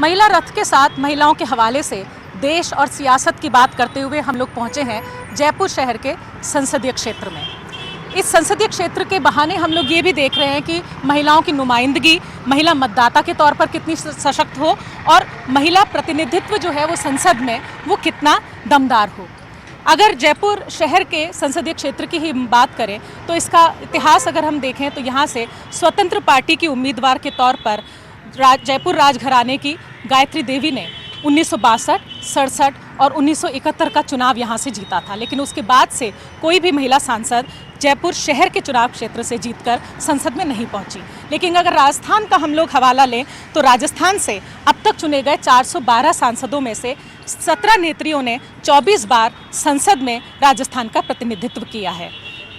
महिला रथ के साथ महिलाओं के हवाले से देश और सियासत की बात करते हुए हम लोग पहुंचे हैं जयपुर शहर के संसदीय क्षेत्र में। इस संसदीय क्षेत्र के बहाने हम लोग ये भी देख रहे हैं कि महिलाओं की नुमाइंदगी, महिला मतदाता के तौर पर कितनी सशक्त हो और महिला प्रतिनिधित्व जो है वो संसद में वो कितना दमदार हो। अगर जयपुर शहर के संसदीय क्षेत्र की ही बात करें तो इसका इतिहास अगर हम देखें तो यहाँ से स्वतंत्र पार्टी की उम्मीदवार के तौर पर जयपुर राजघराने की गायत्री देवी ने 1962, 67 और 1971 का चुनाव यहाँ से जीता था, लेकिन उसके बाद से कोई भी महिला सांसद जयपुर शहर के चुनाव क्षेत्र से जीतकर संसद में नहीं पहुंची। लेकिन अगर राजस्थान का हम लोग हवाला लें तो राजस्थान से अब तक चुने गए 412 सांसदों में से 17 नेत्रियों ने 24 बार संसद में राजस्थान का प्रतिनिधित्व किया है।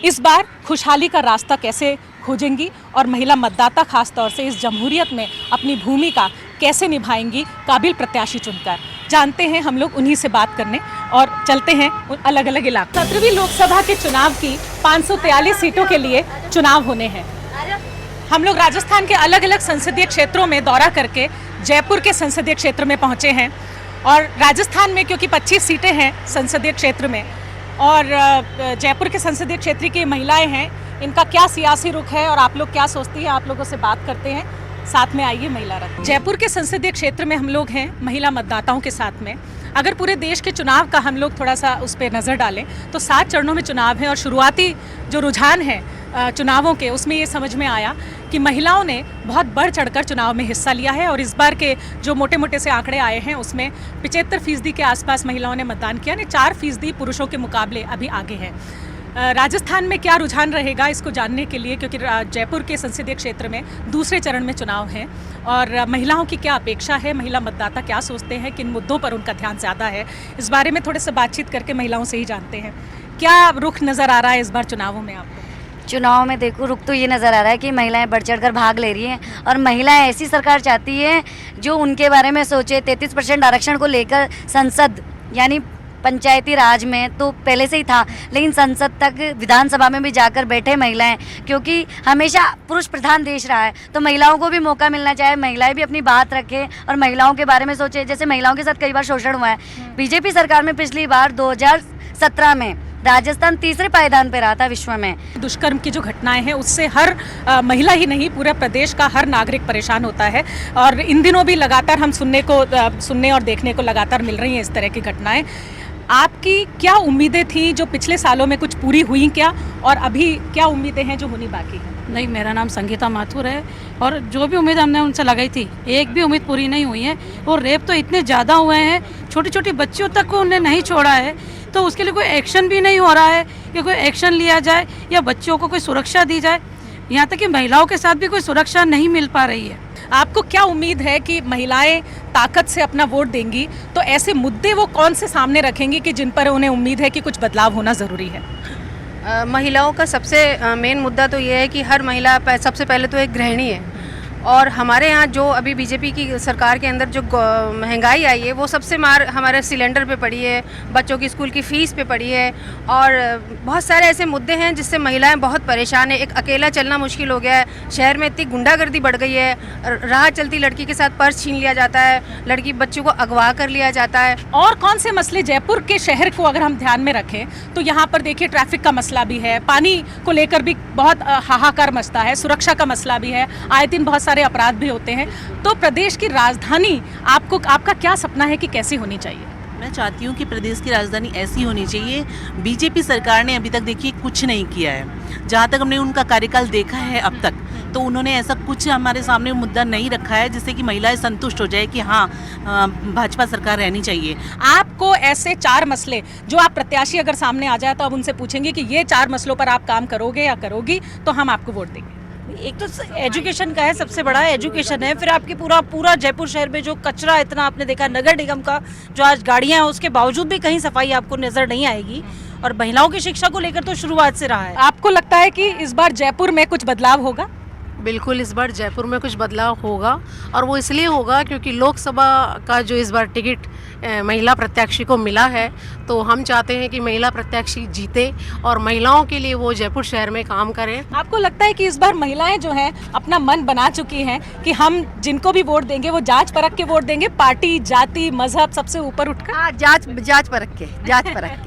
इस बार खुशहाली का रास्ता कैसे खोजेंगी और महिला मतदाता खास तौर से इस जमहूरियत में अपनी भूमिका कैसे निभाएंगी काबिल प्रत्याशी चुनकर, जानते हैं हम लोग उन्हीं से बात करने और चलते हैं अलग अलग इलाकों। 17वीं लोकसभा के चुनाव की 543 सीटों के लिए चुनाव होने हैं। हम लोग राजस्थान के अलग अलग संसदीय क्षेत्रों में दौरा करके जयपुर के संसदीय क्षेत्र में पहुंचे हैं और राजस्थान में क्योंकि 25 सीटें हैं संसदीय क्षेत्र में और जयपुर के संसदीय क्षेत्र की महिलाएं हैं, इनका क्या सियासी रुख है और आप लोग क्या सोचती हैं, आप लोगों से बात करते हैं। साथ में आइए महिला रथ। जयपुर के संसदीय क्षेत्र में हम लोग हैं महिला मतदाताओं के साथ में। अगर पूरे देश के चुनाव का हम लोग थोड़ा सा उस पर नज़र डालें तो 7 चरणों में चुनाव है और शुरुआती जो रुझान है चुनावों के उसमें ये समझ में आया कि महिलाओं ने बहुत बढ़ चढ़कर चुनाव में हिस्सा लिया है और इस बार के जो मोटे मोटे से आंकड़े आए हैं उसमें 75% के आसपास महिलाओं ने मतदान किया, यानी 4% पुरुषों के मुकाबले अभी आगे हैं। राजस्थान में क्या रुझान रहेगा इसको जानने के लिए, क्योंकि जयपुर के संसदीय क्षेत्र में दूसरे चरण में चुनाव है और महिलाओं की क्या अपेक्षा है, महिला मतदाता क्या सोचते हैं, किन मुद्दों पर उनका ध्यान ज़्यादा है, इस बारे में थोड़े से बातचीत करके महिलाओं से ही जानते हैं। क्या रुख नज़र आ रहा है इस बार चुनावों में आपको? चुनाव में देखो रुख तो ये नज़र आ रहा है कि महिलाएं बढ़ चढ़कर भाग ले रही हैं और महिलाएं ऐसी सरकार चाहती है जो उनके बारे में सोचे। 33% आरक्षण को लेकर संसद यानी पंचायती राज में तो पहले से ही था, लेकिन संसद तक विधानसभा में भी जाकर बैठे महिलाएं, क्योंकि हमेशा पुरुष प्रधान देश रहा है तो महिलाओं को भी मौका मिलना चाहिए, महिलाएं भी अपनी बात रखें और महिलाओं के बारे में सोचे। जैसे महिलाओं के साथ कई बार शोषण हुआ है। बीजेपी सरकार में पिछली बार 2017 में राजस्थान तीसरे पायदान पर रहा था विश्व में। दुष्कर्म की जो घटनाएं हैं उससे हर महिला ही नहीं पूरे प्रदेश का हर नागरिक परेशान होता है और इन दिनों भी लगातार हम सुनने और देखने को लगातार मिल रही हैं इस तरह की घटनाएं। आपकी क्या उम्मीदें थी जो पिछले सालों में कुछ पूरी हुई क्या, और अभी क्या उम्मीदें हैं जो होनी बाकी है? नहीं, मेरा नाम संगीता माथुर है और जो भी उम्मीद हमने उनसे लगाई थी एक भी उम्मीद पूरी नहीं हुई है और रेप तो इतने ज़्यादा हुए हैं, छोटी छोटी बच्चियों तक को उन्हें नहीं छोड़ा है, तो उसके लिए कोई एक्शन भी नहीं हो रहा है कि कोई एक्शन लिया जाए या बच्चों को कोई सुरक्षा दी जाए। यहाँ तक कि महिलाओं के साथ भी कोई सुरक्षा नहीं मिल पा रही है। आपको क्या उम्मीद है कि महिलाएं ताकत से अपना वोट देंगी तो ऐसे मुद्दे वो कौन से सामने रखेंगी कि जिन पर उन्हें उम्मीद है कि कुछ बदलाव होना ज़रूरी है? महिलाओं का सबसे मेन मुद्दा तो ये है कि हर महिला सबसे पहले तो एक गृहिणी है और हमारे यहाँ जो अभी बीजेपी की सरकार के अंदर जो महंगाई आई है वो सबसे मार हमारे सिलेंडर पे पड़ी है, बच्चों की स्कूल की फ़ीस पे पड़ी है और बहुत सारे ऐसे मुद्दे हैं जिससे महिलाएं बहुत परेशान है। एक अकेला चलना मुश्किल हो गया है, शहर में इतनी गुंडागर्दी बढ़ गई है, राह चलती लड़की के साथ पर्स छीन लिया जाता है, लड़की बच्चों को अगवा कर लिया जाता है। और कौन से मसले जयपुर के शहर को अगर हम ध्यान में रखें तो यहाँ पर देखिए ट्रैफिक का मसला भी है, पानी को लेकर भी बहुत हाहाकार मचता है, सुरक्षा का मसला भी है, आए दिन बहुत अपराध भी होते हैं। तो प्रदेश की राजधानी आपका क्या सपना है कि कैसी होनी चाहिए? मैं चाहती हूँ कि प्रदेश की राजधानी ऐसी होनी चाहिए। बीजेपी सरकार ने अभी तक देखिए कुछ नहीं किया है, जहाँ तक हमने उनका कार्यकाल देखा है अब तक, तो उन्होंने ऐसा कुछ हमारे सामने मुद्दा नहीं रखा है जिससे कि महिलाएं संतुष्ट हो जाए कि हाँ भाजपा सरकार रहनी चाहिए। आपको ऐसे 4 मसले जो आप प्रत्याशी अगर सामने आ जाए तो आप उनसे पूछेंगे कि ये 4 मसलों पर आप काम करोगे या करोगी तो हम आपको वोट देंगे? एक तो एजुकेशन का है, सबसे बड़ा एजुकेशन है, फिर आपकी पूरा जयपुर शहर में जो कचरा इतना आपने देखा, नगर निगम का जो आज गाड़ियां हैं उसके बावजूद भी कहीं सफाई आपको नजर नहीं आएगी और महिलाओं की शिक्षा को लेकर तो शुरुआत से रहा है। आपको लगता है कि इस बार जयपुर में कुछ बदलाव होगा? बिल्कुल इस बार जयपुर में कुछ बदलाव होगा, और वो इसलिए होगा क्योंकि लोकसभा का जो इस बार टिकट महिला प्रत्याशी को मिला है, तो हम चाहते हैं कि महिला प्रत्याशी जीते और महिलाओं के लिए वो जयपुर शहर में काम करें। आपको लगता है कि इस बार महिलाएं जो हैं अपना मन बना चुकी हैं कि हम जिनको भी वोट देंगे वो जांच परख के वोट देंगे, पार्टी, जाति, मजहब सबसे ऊपर उठकर? हाँ, जांच परख के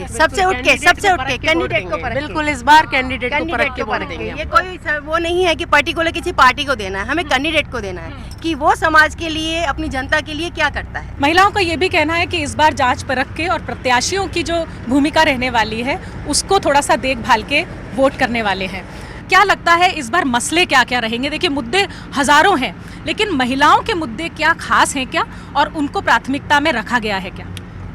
सबसे उठ के कैंडिडेट को परख के। बिल्कुल इस बार कैंडिडेट को परख के वोट देंगे। ये कोई वो नहीं है कि पर्टिकुलर किसी पार्टी को देना है, हमें कैंडिडेट को देना है कि वो समाज के लिए, अपनी जनता के लिए क्या करता है। महिलाओं का ये भी कहना है कि इस बार जांच परख के और प्रत्याशियों की जो भूमिका रहने वाली है उसको थोड़ा सा देखभाल के वोट करने वाले हैं। क्या लगता है इस बार मसले क्या क्या रहेंगे? देखिए, मुद्दे हजारों हैं, लेकिन महिलाओं के मुद्दे क्या खास हैं क्या, और उनको प्राथमिकता में रखा गया है क्या?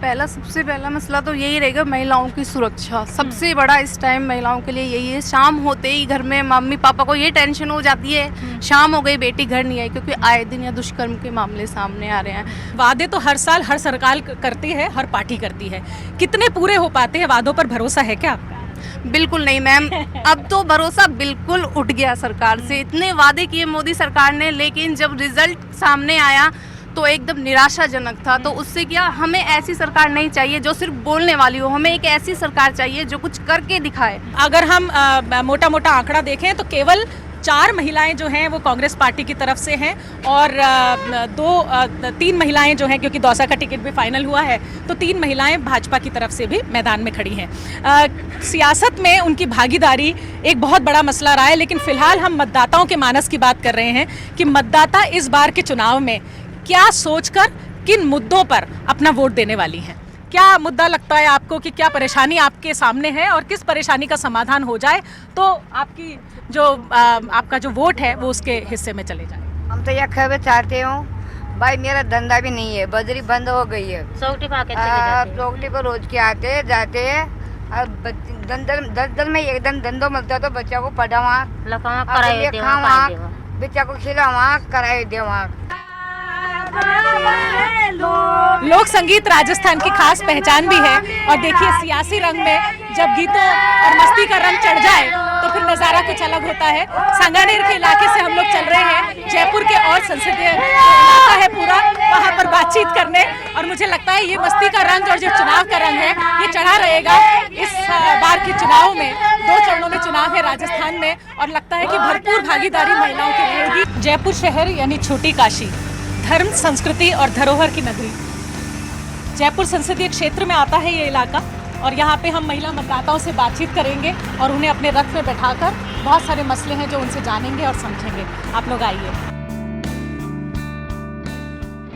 सबसे पहला मसला तो यही रहेगा, महिलाओं की सुरक्षा। सबसे बड़ा इस टाइम महिलाओं के लिए यही है। शाम होते ही घर में मम्मी पापा को ये टेंशन हो जाती है, शाम हो गई बेटी घर नहीं आई, क्योंकि आए दिन या दुष्कर्म के मामले सामने आ रहे हैं। वादे तो हर साल हर सरकार करती है, हर पार्टी करती है, कितने पूरे हो पाते हैं? वादों पर भरोसा है क्या आपका? बिल्कुल नहीं मैम, अब तो भरोसा बिल्कुल उठ गया सरकार से। इतने वादे किए मोदी सरकार ने, लेकिन जब रिजल्ट सामने आया तो एकदम निराशाजनक था। तो उससे क्या, हमें ऐसी सरकार नहीं चाहिए जो सिर्फ बोलने वाली हो, हमें एक ऐसी सरकार चाहिए जो कुछ करके दिखाए। अगर हम मोटा मोटा आंकड़ा देखें तो केवल 4 महिलाएं जो हैं वो कांग्रेस पार्टी की तरफ से हैं, और 3 महिलाएं जो हैं, क्योंकि दौसा का टिकट भी फाइनल हुआ है, तो 3 महिलाएं भाजपा की तरफ से भी मैदान में खड़ी हैं। सियासत में उनकी भागीदारी एक बहुत बड़ा मसला रहा है, लेकिन फिलहाल हम मतदाताओं के मानस की बात कर रहे हैं कि मतदाता इस बार के चुनाव में क्या सोचकर किन मुद्दों पर अपना वोट देने वाली हैं। क्या मुद्दा लगता है आपको कि क्या परेशानी आपके सामने है, और किस परेशानी का समाधान हो जाए तो आपकी जो आपका जो वोट है वो उसके हिस्से में चले जाए? हम तो यह खबर चाहते हो भाई, मेरा धंधा भी नहीं है, बजरी बंद हो गई है। चौकी चौकी पर रोज के आते जाते दल में एकदम धंधो मिलता तो बच्चा को पढ़ावा, खावा, बच्चा को खिलावा, कराए देवा। लोक संगीत राजस्थान की खास पहचान भी है, और देखिए सियासी रंग में जब गीतों और मस्ती का रंग चढ़ जाए तो फिर नज़ारा कुछ अलग होता है। सांगानेर के इलाके से हम लोग चल रहे हैं जयपुर के और संसदीय इलाका है पूरा, वहाँ पर बातचीत करने, और मुझे लगता है ये मस्ती का रंग और जो चुनाव का रंग है ये चढ़ा रहेगा। इस बार के चुनाव में 2 चरणों में चुनाव है राजस्थान में, और लगता है कि भरपूर भागीदारी महिलाओं की रहेगी। जयपुर शहर यानी छोटी काशी, धर्म, संस्कृति और धरोहर की नगरी। जयपुर संसदीय क्षेत्र में आता है ये इलाका, और यहाँ पे हम महिला मतदाताओं से बातचीत करेंगे और उन्हें अपने रथ में बैठाकर बहुत सारे मसले हैं जो उनसे जानेंगे और समझेंगे। आप लोग आइए।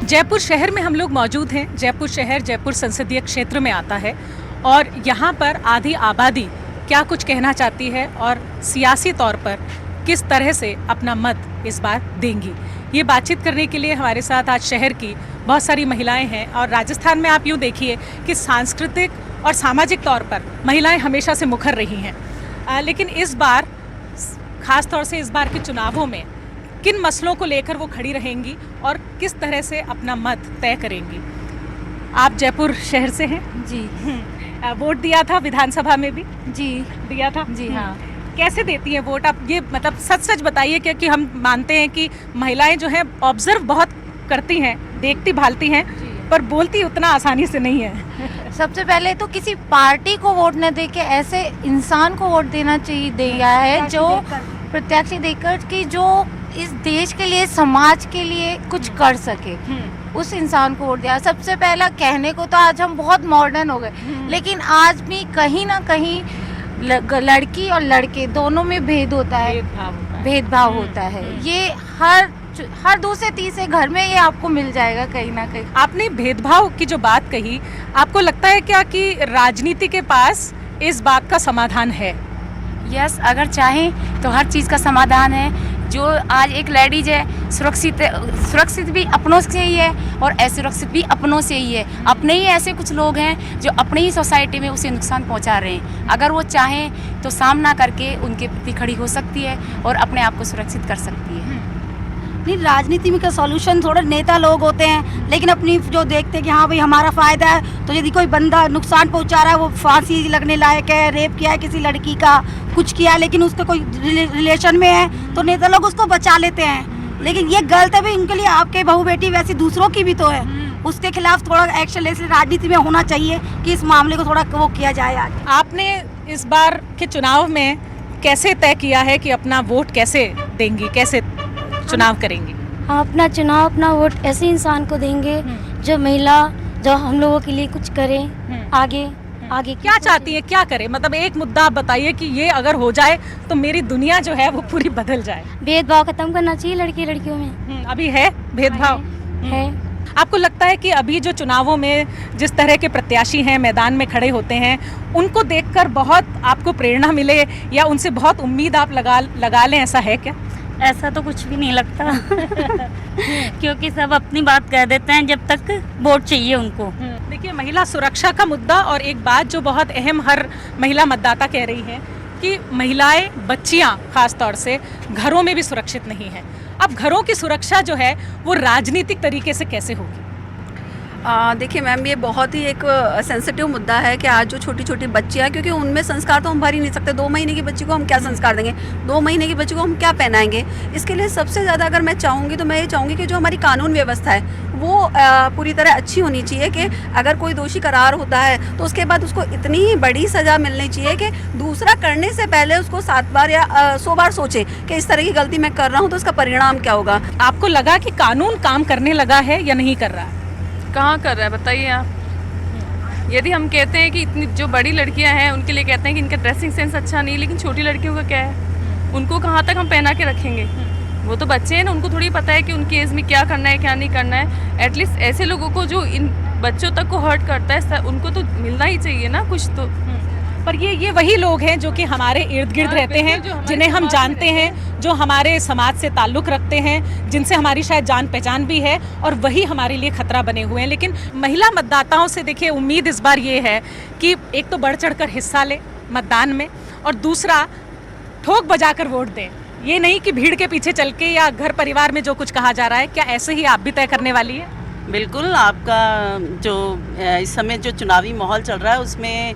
जयपुर शहर में हम लोग मौजूद हैं। जयपुर शहर जयपुर संसदीय क्षेत्र में आता है, और यहाँ पर आधी आबादी क्या कुछ कहना चाहती है और सियासी तौर पर किस तरह से अपना मत इस बार देंगी, ये बातचीत करने के लिए हमारे साथ आज शहर की बहुत सारी महिलाएं हैं। और राजस्थान में आप यूँ देखिए कि सांस्कृतिक और सामाजिक तौर पर महिलाएं हमेशा से मुखर रही हैं, लेकिन इस बार ख़ास तौर से इस बार के चुनावों में किन मसलों को लेकर वो खड़ी रहेंगी और किस तरह से अपना मत तय करेंगी। आप जयपुर शहर से हैं जी। वोट दिया था विधानसभा में भी? जी दिया था जी। हाँ। कैसे देती हैं वोट आप? ये मतलब सच सच बताइए, क्योंकि हम मानते हैं कि महिलाएं जो हैं ऑब्जर्व बहुत करती हैं, देखती भालती हैं, पर बोलती उतना आसानी से नहीं है। सबसे पहले तो किसी पार्टी को वोट न दे के ऐसे इंसान को वोट देना चाहिए, दिया है जो प्रत्याशी देकर कि जो इस देश के लिए, समाज के लिए कुछ कर सके, उस इंसान को वोट दिया। सबसे पहला कहने को तो आज हम बहुत मॉडर्न हो गए, लेकिन आज भी कहीं ना कहीं लड़की और लड़के दोनों में भेद होता है, भेदभाव होता है। ये हर दूसरे तीसरे घर में ये आपको मिल जाएगा कहीं ना कहीं। आपने भेदभाव की जो बात कही, आपको लगता है क्या कि राजनीति के पास इस बात का समाधान है? यस, अगर चाहें तो हर चीज़ का समाधान है। जो आज एक लेडीज है, सुरक्षित भी अपनों से ही है और असुरक्षित भी अपनों से ही है। अपने ही ऐसे कुछ लोग हैं जो अपने ही सोसाइटी में उसे नुकसान पहुंचा रहे हैं। अगर वो चाहें तो सामना करके उनके प्रति खड़ी हो सकती है और अपने आप को सुरक्षित कर सकती है। नहीं, राजनीति में का सॉल्यूशन थोड़ा नेता लोग होते हैं, लेकिन अपनी जो देखते हैं कि हाँ भाई हमारा फ़ायदा है, तो यदि कोई बंदा नुकसान पहुंचा रहा है, वो फांसी लगने लायक है, रेप किया है किसी लड़की का, कुछ किया है, लेकिन उसका कोई रिलेशन में है तो नेता लोग उसको बचा लेते हैं। लेकिन ये गलत है भाई, उनके लिए आपके बहू बेटी वैसी दूसरों की भी तो है, उसके खिलाफ थोड़ा एक्शन ले, राजनीति में होना चाहिए कि इस मामले को थोड़ा वो किया जाए आगे। आपने इस बार के चुनाव में कैसे तय किया है कि अपना वोट कैसे देंगी, कैसे चुनाव करेंगी? हम अपना चुनाव, अपना वोट ऐसे इंसान को देंगे जो महिला, जो हम लोगों के लिए कुछ करे, आगे क्या चाहती है, क्या करे? मतलब एक मुद्दा आप बताइए कि ये अगर हो जाए तो मेरी दुनिया जो है वो पूरी बदल जाए। भेदभाव खत्म करना चाहिए लड़के लड़कियों में। अभी है भेदभाव है। आपको लगता है कि अभी जो चुनावों में जिस तरह के प्रत्याशी हैं, मैदान में खड़े होते हैं, उनको देखकर बहुत आपको प्रेरणा मिले या उनसे बहुत उम्मीद आप लगा लें, ऐसा है क्या? ऐसा तो कुछ भी नहीं लगता क्योंकि सब अपनी बात कह देते हैं जब तक वोट चाहिए उनको। देखिए, महिला सुरक्षा का मुद्दा और एक बात जो बहुत अहम हर महिला मतदाता कह रही है कि महिलाएं, बच्चियां खास तौर से घरों में भी सुरक्षित नहीं हैं। अब घरों की सुरक्षा जो है वो राजनीतिक तरीके से कैसे होगी? देखिए मैम, ये बहुत ही एक सेंसिटिव मुद्दा है कि आज जो छोटी छोटी बच्चियाँ, क्योंकि उनमें संस्कार तो हम भर ही नहीं सकते। 2 महीने की बच्ची को हम क्या संस्कार देंगे, 2 महीने की बच्ची को हम क्या पहनाएंगे? इसके लिए सबसे ज़्यादा अगर मैं चाहूँगी तो मैं ये चाहूँगी कि जो हमारी कानून व्यवस्था है वो पूरी तरह अच्छी होनी चाहिए कि अगर कोई दोषी करार होता है तो उसके बाद उसको इतनी बड़ी सज़ा मिलनी चाहिए कि दूसरा करने से पहले उसको 7 बार या 100 बार सोचे कि इस तरह की गलती मैं कर रहा हूँ तो उसका परिणाम क्या होगा। आपको लगा कि कानून काम करने लगा है या नहीं कर रहा है? कहाँ कर रहा है बताइए आप। यदि हम कहते हैं कि इतनी जो बड़ी लड़कियां हैं उनके लिए कहते हैं कि इनका ड्रेसिंग सेंस अच्छा नहीं, लेकिन छोटी लड़कियों का क्या है? उनको कहाँ तक हम पहना के रखेंगे? वो तो बच्चे हैं ना, उनको थोड़ी पता है कि उनकी एज में क्या करना है क्या नहीं करना है। एटलीस्ट ऐसे लोगों को जो इन बच्चों तक को हर्ट करता है उनको तो मिलना ही चाहिए ना कुछ तो। पर ये वही लोग हैं जो कि हमारे इर्द गिर्द रहते हैं, जिन्हें हम जानते हैं, जो हमारे समाज से ताल्लुक़ रखते हैं, जिनसे हमारी शायद जान पहचान भी है, और वही हमारे लिए खतरा बने हुए हैं। लेकिन महिला मतदाताओं से देखिए उम्मीद इस बार ये है कि एक तो बढ़ चढ़कर हिस्सा ले मतदान में, और दूसरा ठोक बजाकर वोट दें। ये नहीं कि भीड़ के पीछे चल के या घर परिवार में जो कुछ कहा जा रहा है। क्या ऐसे ही आप भी तय करने वाली है? बिल्कुल, आपका जो इस समय जो चुनावी माहौल चल रहा है उसमें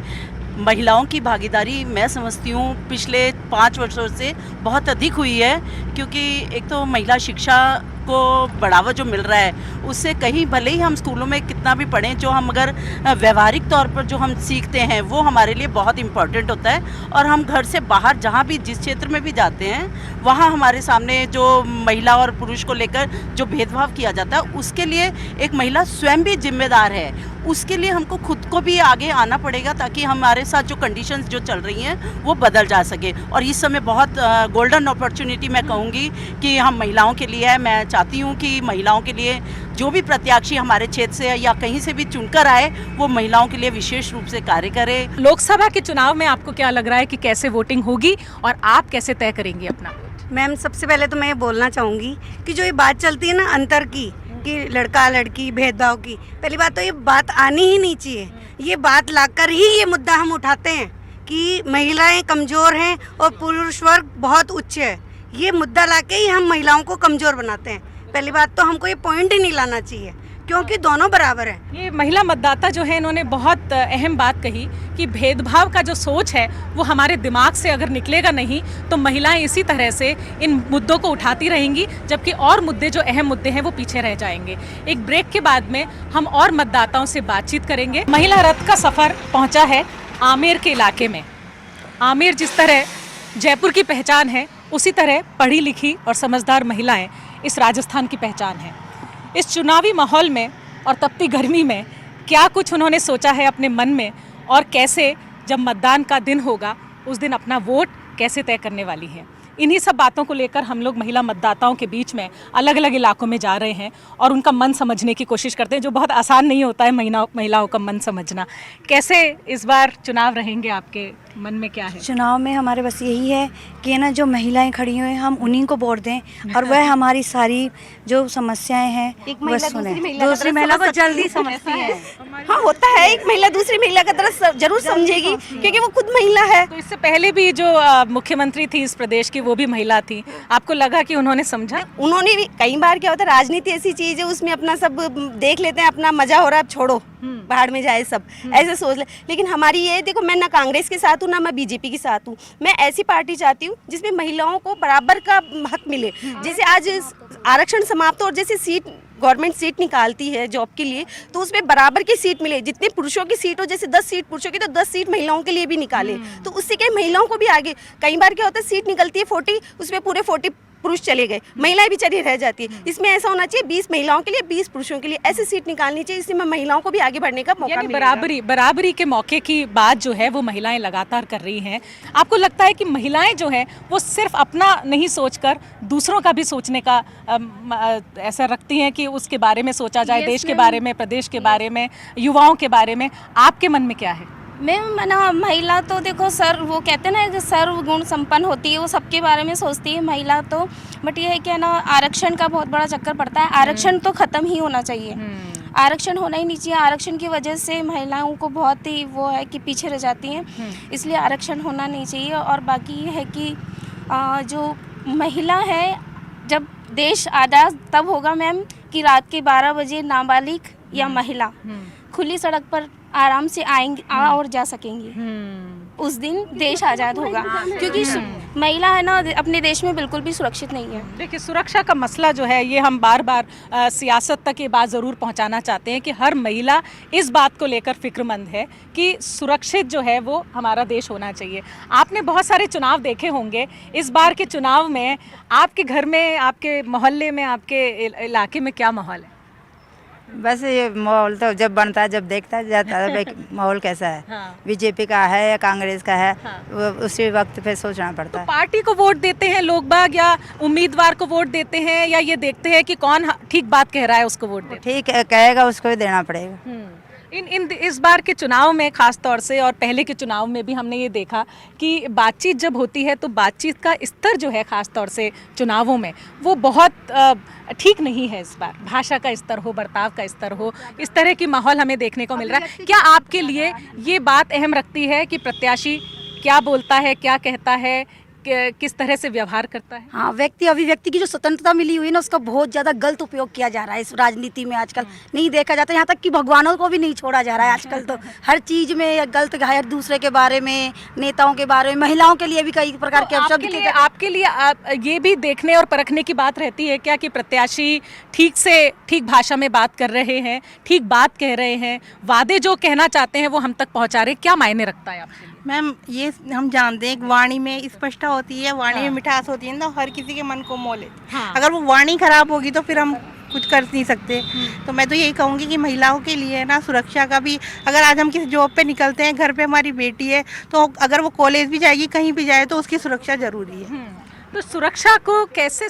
महिलाओं की भागीदारी मैं समझती हूँ पिछले 5 वर्षों से बहुत अधिक हुई है, क्योंकि एक तो महिला शिक्षा को बढ़ावा जो मिल रहा है उससे कहीं भले ही हम स्कूलों में कितना भी पढ़ें, जो हम अगर व्यवहारिक तौर पर जो हम सीखते हैं वो हमारे लिए बहुत इम्पॉर्टेंट होता है। और हम घर से बाहर जहाँ भी जिस क्षेत्र में भी जाते हैं वहाँ हमारे सामने जो महिला और पुरुष को लेकर जो भेदभाव किया जाता है उसके लिए एक महिला स्वयं भी जिम्मेदार है। उसके लिए हमको खुद को भी आगे आना पड़ेगा ताकि हमारे साथ जो कंडीशंस जो चल रही हैं वो बदल जा सके। और इस समय बहुत गोल्डन अपॉर्चुनिटी मैं कहूँगी कि हम महिलाओं के लिए है। मैं चाहती हूँ कि महिलाओं के लिए जो भी प्रत्याशी हमारे क्षेत्र से या कहीं से भी चुनकर आए वो महिलाओं के लिए विशेष रूप से कार्य करे। लोकसभा के चुनाव में आपको क्या लग रहा है कि कैसे वोटिंग होगी और आप कैसे तय करेंगी अपना? मैम, सबसे पहले तो मैं ये बोलना चाहूँगी कि जो ये बात चलती है ना अंतर की, कि लड़का लड़की भेदभाव की, पहली बात तो ये बात आनी ही नहीं चाहिए। ये बात लाकर ही ये मुद्दा हम उठाते हैं कि महिलाएं कमज़ोर हैं और पुरुष वर्ग बहुत उच्च है। ये मुद्दा लाके ही हम महिलाओं को कमज़ोर बनाते हैं। पहली बात तो हमको ये पॉइंट ही नहीं लाना चाहिए क्योंकि दोनों बराबर हैं। ये महिला मतदाता जो है इन्होंने बहुत अहम बात कही कि भेदभाव का जो सोच है वो हमारे दिमाग से अगर निकलेगा नहीं तो महिलाएं इसी तरह से इन मुद्दों को उठाती रहेंगी, जबकि और मुद्दे जो अहम मुद्दे हैं वो पीछे रह जाएंगे। एक ब्रेक के बाद में हम और मतदाताओं से बातचीत करेंगे। महिला रथ का सफ़र पहुँचा है आमेर के इलाके में। आमेर जिस तरह जयपुर की पहचान है उसी तरह पढ़ी लिखी और समझदार महिलाएं इस राजस्थान की पहचान है। इस चुनावी माहौल में और तपती गर्मी में क्या कुछ उन्होंने सोचा है अपने मन में, और कैसे जब मतदान का दिन होगा उस दिन अपना वोट कैसे तय करने वाली हैं। इन्हीं सब बातों को लेकर हम लोग महिला मतदाताओं के बीच में अलग अलग इलाकों में जा रहे हैं और उनका मन समझने की कोशिश करते हैं, जो बहुत आसान नहीं होता है महिलाओं का मन समझना। कैसे इस बार चुनाव रहेंगे आपके मन में क्या है? चुनाव में हमारे बस यही है कि ना जो महिलाएं खड़ी हुई हैं हम उन्हीं को वोट दें और वह हमारी सारी जो समस्याएं हैं वह सुने। दूसरी महिला को जल्दी समझती है। हाँ होता है, एक महिला दूसरी महिला का तरह जरूर समझेगी क्योंकि वो खुद महिला है। तो इससे पहले भी जो मुख्यमंत्री थी इस प्रदेश की वो भी महिला थी, आपको लगा कि उन्होंने समझा? उन्होंने भी कई बार क्या होता है, राजनीति ऐसी चीज है उसमें अपना सब देख लेते हैं, अपना मजा हो रहा है, अब छोड़ो बाहर में जाए सब, ऐसे सोच ले। लेकिन हमारी ये देखो, मैं ना कांग्रेस के साथ हूँ ना मैं बीजेपी के साथ हूँ, मैं ऐसी पार्टी चाहती हूँ जिसमें महिलाओं को बराबर का हक मिले। जैसे आज आरक्षण समाप्त हो और जैसे सीट गवर्नमेंट सीट निकालती है जॉब के लिए तो उसमें बराबर की सीट मिले। जितने पुरुषों की सीट हो, जैसे 10 सीट पुरुषों की तो 10 सीट महिलाओं के लिए भी निकाले, तो उससे क्या महिलाओं को भी आगे। कई बार क्या होता है, सीट निकलती है 40, उसमें पूरे 40 पुरुष चले गए, महिलाएं बेचारी रह जाती है। इसमें ऐसा होना चाहिए 20 महिलाओं के लिए 20 पुरुषों के लिए, ऐसी सीट निकालनी चाहिए, इससे महिलाओं को भी आगे बढ़ने का मौका मिलेगा। बराबरी के मौके की बात जो है वो महिलाएं लगातार कर रही हैं। आपको लगता है कि महिलाएं जो हैं वो सिर्फ अपना नहीं सोचकर दूसरों का भी सोचने का ऐसा रखती हैं कि उसके बारे में सोचा जाए, देश के बारे में, प्रदेश के बारे में, युवाओं के बारे में? आपके मन में क्या है? मैम ना महिला तो देखो सर, वो कहते हैं ना कि सर्वगुण संपन्न होती है, वो सबके बारे में सोचती है महिला तो। बट ये है कि ना आरक्षण का बहुत बड़ा चक्कर पड़ता है। आरक्षण तो ख़त्म ही होना चाहिए, आरक्षण होना ही नहीं चाहिए। आरक्षण की वजह से महिलाओं को बहुत ही वो है कि पीछे रह जाती हैं, इसलिए आरक्षण होना नहीं चाहिए। और बाकी ये है कि जो महिला है, जब देश आज़ाद तब होगा मैम कि रात के 12 बजे नाबालिग या महिला खुली सड़क पर आराम से आएंगे, आ और जा सकेंगी। उस दिन देश आज़ाद होगा, क्योंकि महिला है ना अपने देश में बिल्कुल भी सुरक्षित नहीं है। देखिए, सुरक्षा का मसला जो है ये हम बार बार सियासत तक ये बात ज़रूर पहुंचाना चाहते हैं कि हर महिला इस बात को लेकर फिक्रमंद है कि सुरक्षित जो है वो हमारा देश होना चाहिए। आपने बहुत सारे चुनाव देखे होंगे, इस बार के चुनाव में आपके घर में, आपके मोहल्ले में, आपके इलाके में क्या माहौल है? बस ये माहौल तो जब बनता है, जब देखता जाता है माहौल कैसा है, बीजेपी का है या कांग्रेस का है, उसी वक्त पे सोचना पड़ता है। तो पार्टी को वोट देते हैं लोग बाग या उम्मीदवार को वोट देते हैं, या ये देखते हैं कि कौन ठीक बात कह रहा है उसको वोट देते हैं? ठीक कहेगा उसको ही देना पड़ेगा। इस बार के चुनाव में खास तौर से और पहले के चुनाव में भी हमने ये देखा कि बातचीत जब होती है तो बातचीत का स्तर जो है खास तौर से चुनावों में वो बहुत ठीक नहीं है। इस बार भाषा का स्तर हो, बर्ताव का स्तर हो, इस तरह की माहौल हमें देखने को मिल रहा है। क्या आपके लिए ये बात अहम रखती है कि प्रत्याशी क्या बोलता है, क्या कहता है, किस तरह से व्यवहार करता है? हाँ, व्यक्ति अभिव्यक्ति की जो स्वतंत्रता मिली हुई है ना, उसका बहुत ज़्यादा गलत उपयोग किया जा रहा है इस राजनीति में। आजकल नहीं देखा जाता, यहाँ तक कि भगवानों को भी नहीं छोड़ा जा रहा है आजकल। तो हर चीज़ में गलत, हर दूसरे के बारे में, नेताओं के बारे में, महिलाओं के लिए भी कई प्रकार के शब्द। आपके लिए ये भी देखने और परखने की बात रहती है क्या कि प्रत्याशी ठीक भाषा में बात कर रहे हैं, ठीक बात कह रहे हैं, वादे जो कहना चाहते हैं वो हम तक पहुँचा रहे? क्या मायने रखता है आपके लिए? मैम, ये हम जानते हैं वाणी में स्पष्टता होती है, वाणी में मिठास होती है ना, हर किसी के मन को मोह लेती है। अगर वो वाणी खराब होगी तो फिर हम कुछ कर नहीं सकते। तो मैं तो यही कहूँगी कि महिलाओं के लिए ना सुरक्षा का भी, अगर आज हम किसी जॉब पे निकलते हैं, घर पे हमारी बेटी है, तो अगर वो कॉलेज भी जाएगी, कहीं भी जाए, तो उसकी सुरक्षा जरूरी है। तो सुरक्षा को कैसे